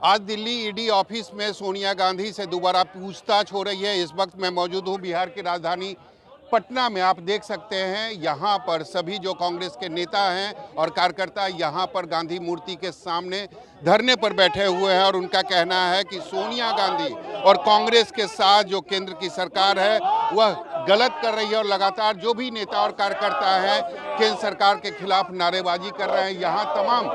आज Delhi ED office में सोनिया गांधी से दोबारा पूछताछ हो रही है। इस वक्त मैं मौजूद हूं बिहार की राजधानी पटना में। आप देख सकते हैं यहाँ पर सभी जो कांग्रेस के नेता हैं और कार्यकर्ता यहाँ पर गांधी मूर्ति के सामने धरने पर बैठे हुए हैं और उनका कहना है कि सोनिया गांधी और कांग्रेस के साथ जो केंद्र की सरकार है वह गलत कर रही है और लगातार जो भी नेता और कार्यकर्ता हैं केंद्र सरकार के खिलाफ नारेबाजी कर रहे हैं। यहाँ तमाम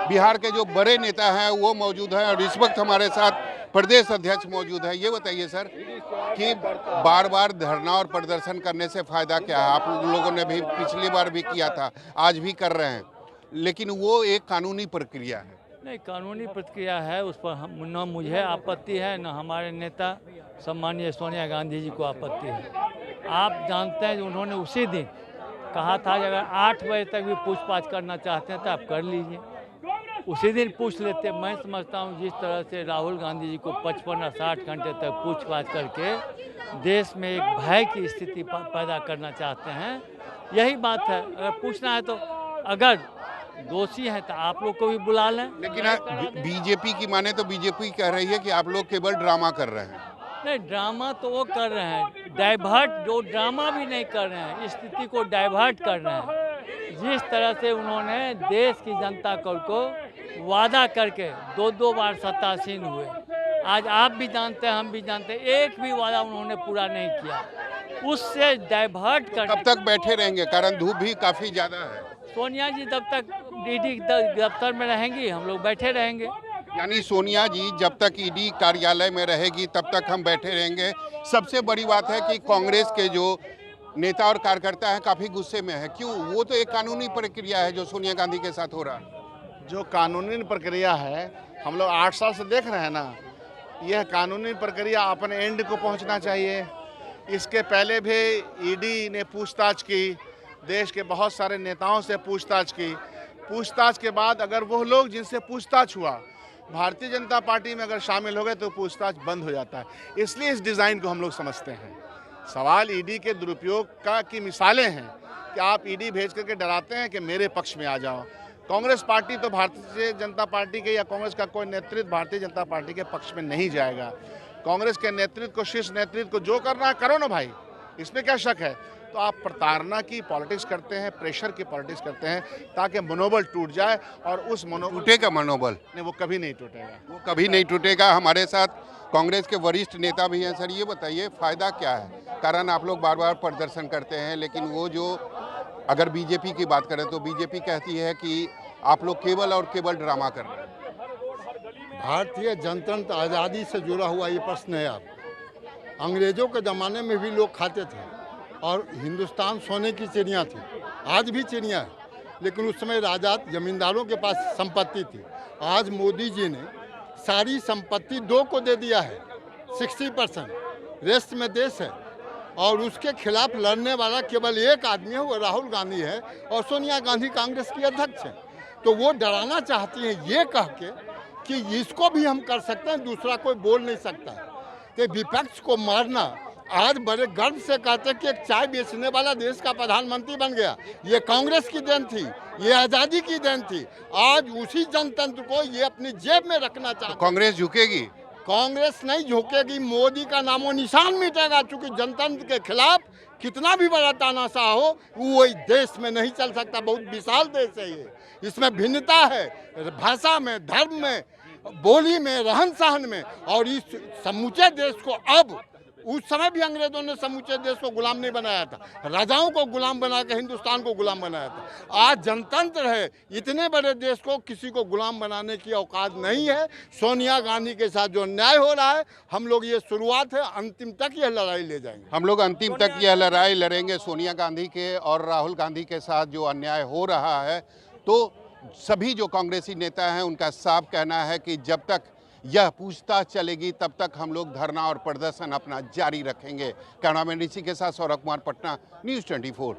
बिहार के जो बड़े नेता हैं वो मौजूद हैं और इस वक्त हमारे साथ प्रदेश अध्यक्ष मौजूद है। ये बताइए सर कि बार बार धरना और प्रदर्शन करने से फायदा क्या है? आप लोगों ने भी पिछली बार भी किया था, आज भी कर रहे हैं, लेकिन वो एक कानूनी प्रक्रिया है। नहीं, कानूनी प्रक्रिया है, उस पर न मुझे आपत्ति है न हमारे नेता सम्मानीय सोनिया गांधी जी को आपत्ति है। आप जानते हैं उन्होंने उसी दिन कहा था कि अगर 8 बजे तक भी पूछताछ करना चाहते हैं तो आप कर लीजिए, उसी दिन पूछ लेते। मैं समझता हूँ जिस तरह से राहुल गांधी जी को 55 और 60 घंटे तक पूछताछ करके देश में एक भय की स्थिति पैदा करना चाहते हैं, यही बात है। अगर पूछना है तो अगर दोषी हैं तो आप लोग को भी बुला लें। लेकिन बीजेपी की माने तो बीजेपी कह रही है कि आप लोग केवल ड्रामा कर रहे हैं। नहीं, ड्रामा तो वो कर रहे हैं, डाइवर्ट, जो ड्रामा भी नहीं कर रहे हैं, स्थिति को डाइवर्ट कर रहे हैं। जिस तरह से उन्होंने देश की जनता को वादा करके 2-2 बार सत्तासीन हुए, आज आप भी जानते हैं हम भी जानते हैं, एक भी वादा उन्होंने पूरा नहीं किया। उससे डाइवर्ट कर कब तक बैठे रहेंगे? कारण धूप भी काफी ज्यादा है। सोनिया जी जब तक ईडी दफ्तर में रहेंगी हम लोग बैठे रहेंगे। यानी सोनिया जी जब तक ईडी कार्यालय में रहेगी तब तक हम बैठे रहेंगे। सबसे बड़ी बात है कि कांग्रेस के जो नेता और कार्यकर्ता हैं काफी गुस्से में है। क्यों? वो तो एक कानूनी प्रक्रिया है जो सोनिया गांधी के साथ हो रहा है। जो कानूनी प्रक्रिया है हम लोग 8 साल से देख रहे हैं ना, यह कानूनी प्रक्रिया अपने एंड को पहुंचना चाहिए। इसके पहले भी ईडी ने पूछताछ की, देश के बहुत सारे नेताओं से पूछताछ की। पूछताछ के बाद अगर वो लोग जिनसे पूछताछ हुआ भारतीय जनता पार्टी में अगर शामिल हो गए तो पूछताछ बंद हो जाता है। इसलिए इस डिज़ाइन को हम लोग समझते हैं। सवाल ईडी के दुरुपयोग का की मिसालें हैं कि आप ईडी भेज करके डराते हैं कि मेरे पक्ष में आ जाओ। कांग्रेस पार्टी तो भारतीय जनता पार्टी के या कांग्रेस का कोई नेतृत्व भारतीय जनता पार्टी के पक्ष में नहीं जाएगा। कांग्रेस के नेतृत्व को, शीर्ष नेतृत्व को जो करना है करो ना भाई, इसमें क्या शक है। तो आप प्रताड़ना की पॉलिटिक्स करते हैं, प्रेशर की पॉलिटिक्स करते हैं ताकि मनोबल टूट जाए और उस मनोबल टूटेगा मनोबल? नहीं, वो कभी नहीं टूटेगा। वो कभी नहीं टूटेगा। हमारे साथ कांग्रेस के वरिष्ठ नेता भी हैं। सर ये बताइए फायदा क्या है? कारण आप लोग बार बार प्रदर्शन करते हैं, लेकिन वो जो अगर बीजेपी की बात करें तो बीजेपी कहती है कि आप लोग केवल और केवल ड्रामा कर रहे हैं। भारतीय जनतंत्र आज़ादी से जुड़ा हुआ ये प्रश्न है। आप अंग्रेजों के ज़माने में भी लोग खाते थे और हिंदुस्तान सोने की चिड़िया थी, आज भी चिड़िया है, लेकिन उस समय राजा जमींदारों के पास संपत्ति थी। आज मोदी जी ने सारी संपत्ति 2 को दे दिया है, 60%, रेस्ट में देश है और उसके खिलाफ लड़ने वाला केवल एक आदमी है, वो राहुल गांधी है और सोनिया गांधी कांग्रेस की अध्यक्ष है। तो वो डराना चाहती हैं ये कह के कि इसको भी हम कर सकते हैं, दूसरा कोई बोल नहीं सकता। तो विपक्ष को मारना, आज बड़े गर्व से कहते हैं कि एक चाय बेचने वाला देश का प्रधानमंत्री बन गया, ये कांग्रेस की देन थी, ये आज़ादी की देन थी। आज उसी जनतंत्र को ये अपनी जेब में रखना चाहते हैं। कांग्रेस झुकेगी? कांग्रेस नहीं झुकेगी, मोदी का नामो निशान मिटेगा। चूंकि जनतंत्र के खिलाफ कितना भी बड़ा तानाशाह हो वो देश में नहीं चल सकता। बहुत विशाल देश है ये, इसमें भिन्नता है भाषा में, धर्म में, बोली में, रहन सहन में। और इस समूचे देश को अब, उस समय भी अंग्रेजों ने समूचे देश को गुलाम नहीं बनाया था, राजाओं को गुलाम बना के हिंदुस्तान को गुलाम बनाया था। आज जनतंत्र है, इतने बड़े देश को किसी को गुलाम बनाने की औकात नहीं है। सोनिया गांधी के साथ जो अन्याय हो रहा है, हम लोग ये शुरुआत है, अंतिम तक यह लड़ाई ले जाएंगे। हम लोग अंतिम तक यह लड़ाई लड़ेंगे सोनिया गांधी के और राहुल गांधी के साथ जो अन्याय हो रहा है। तो सभी जो कांग्रेसी नेता हैं उनका साफ कहना है कि जब तक यह पूछताछ चलेगी तब तक हम लोग धरना और प्रदर्शन अपना जारी रखेंगे। कैमरामैन ऋषि के साथ सौरभ कुमार, पटना, न्यूज़ 24।